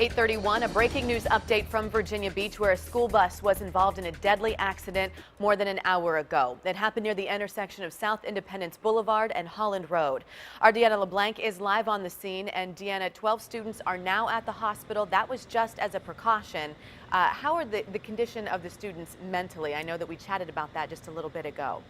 8:31, a breaking news update from Virginia Beach where a school bus was involved in a deadly accident more than an hour ago. It happened near the intersection of South Independence Boulevard and Holland Road. Our Deanna LeBlanc is live on the scene, and Deanna, 12 students are now at the hospital. That was just as a precaution. How are the condition of the students mentally? I know that we chatted about that just a little bit ago.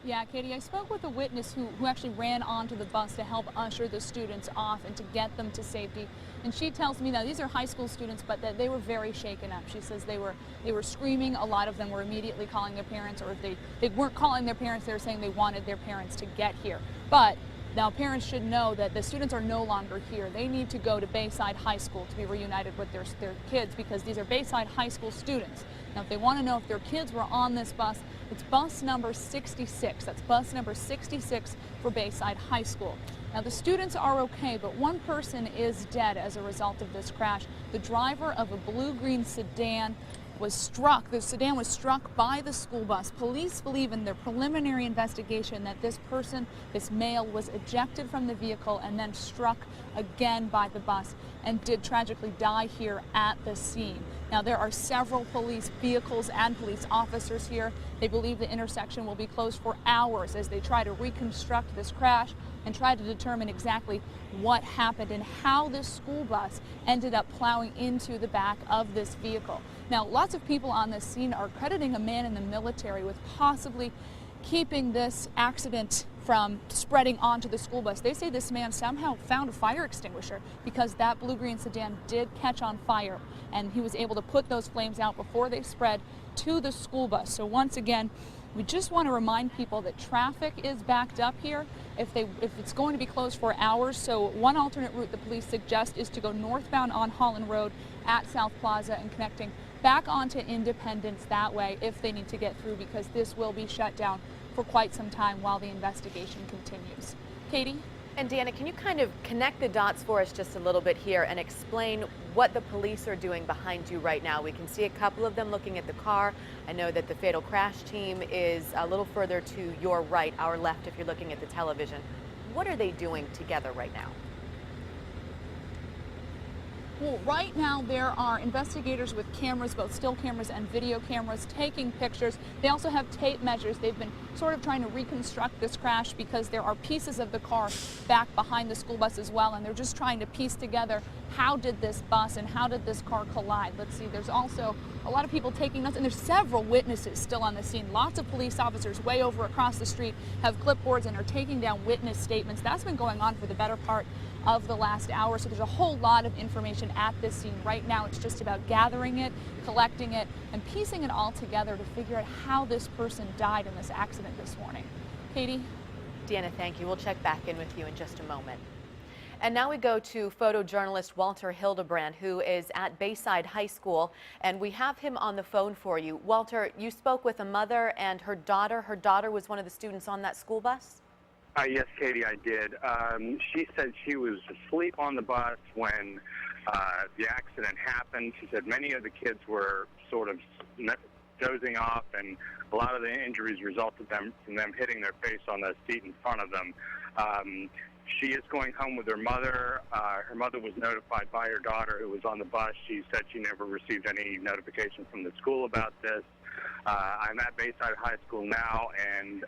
Yeah, Katie, I spoke with a witness who actually ran onto the bus to help usher the students off and to get them to safety. And she tells me now these are high school students, but that they were very shaken up. She says they were screaming. A lot of them were immediately calling their parents, or if they weren't calling their parents, they were saying they wanted their parents to get here. But now parents should know that the students are no longer here. They need to go to Bayside High School to be reunited with their kids, because these are Bayside High School students. Now, if they want to know if their kids were on this bus, it's bus number 66. That's bus number 66 for Bayside High School. Now, the students are okay, but one person is dead as a result of this crash. The driver of a blue-green sedan was struck. The sedan was struck by the school bus. Police believe in their preliminary investigation that this person, this male, was ejected from the vehicle and then struck again by the bus and did tragically die here at the scene. Now, there are several police vehicles and police officers here. They believe the intersection will be closed for hours as they try to reconstruct this crash and try to determine exactly what happened and how this school bus ended up plowing into the back of this vehicle. Now, lots of people on this scene are crediting a man in the military with possibly keeping this accident from spreading onto the school bus. They say this man somehow found a fire extinguisher because that blue-green sedan did catch on fire, and he was able to put those flames out before they spread to the school bus. So once again, we just want to remind people that traffic is backed up here if it's going to be closed for hours. So one alternate route the police suggest is to go northbound on Holland Road at South Plaza and connecting back onto Independence that way if they need to get through, because this will be shut down for quite some time while the investigation continues. Katie? And Deanna, can you kind of connect the dots for us just a little bit here and explain what the police are doing behind you right now? We can see a couple of them looking at the car. I know that the fatal crash team is a little further to your right, our left if you're looking at the television. What are they doing together right now? Well, right now there are investigators with cameras, both still cameras and video cameras, taking pictures. They also have tape measures. They've been sort of trying to reconstruct this crash because there are pieces of the car back behind the school bus as well, and they're just trying to piece together how did this bus and how did this car collide. Let's see, there's also a lot of people taking notes, and there's several witnesses still on the scene. Lots of police officers way over across the street have clipboards and are taking down witness statements. That's been going on for the better part of the last hour, so there's a whole lot of information at this scene. Right now it's just about gathering it, collecting it, and piecing it all together to figure out how this person died in this accident this morning. Katie? Deanna, thank you. We'll check back in with you in just a moment. And now we go to photojournalist Walter Hildebrand, who is at Bayside High School, and we have him on the phone for you. Walter, you spoke with a mother and her daughter. Her daughter was one of the students on that school bus? Yes, Katie, I did. She said she was asleep on the bus when the accident happened. She said many of the kids were sort of dozing off, and a lot of the injuries resulted from them hitting their face on the seat in front of them. She is going home with her mother. Her mother was notified by her daughter who was on the bus. She said she never received any notification from the school about this. I'm at Bayside High School now, and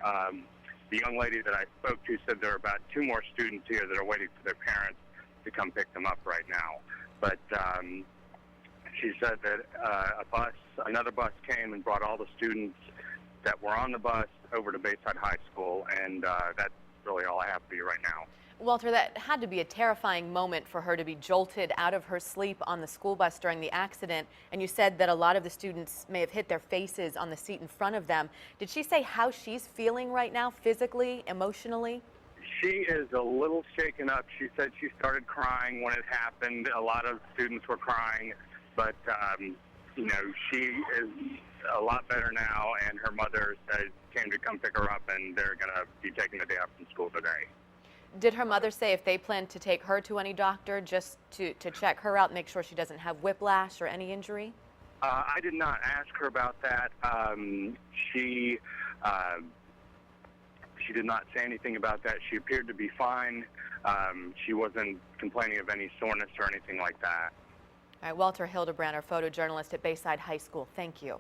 the young lady that I spoke to said there are about 2 more students here that are waiting for their parents to come pick them up right now. But she said that another bus came and brought all the students that were on the bus over to Bayside High School, and that's really all I have for you right now. Walter, that had to be a terrifying moment for her to be jolted out of her sleep on the school bus during the accident. And you said that a lot of the students may have hit their faces on the seat in front of them. Did she say how she's feeling right now, physically, emotionally? She is a little shaken up. She said she started crying when it happened. A lot of students were crying, but you know, she is a lot better now, and her mother came to come pick her up, and they're going to be taking the day off from school today. Did her mother say if they plan to take her to any doctor just to check her out, make sure she doesn't have whiplash or any injury? I did not ask her about that. She did not say anything about that. She appeared to be fine. She wasn't complaining of any soreness or anything like that. All right, Walter Hildebrand, our photojournalist at Bayside High School. Thank you.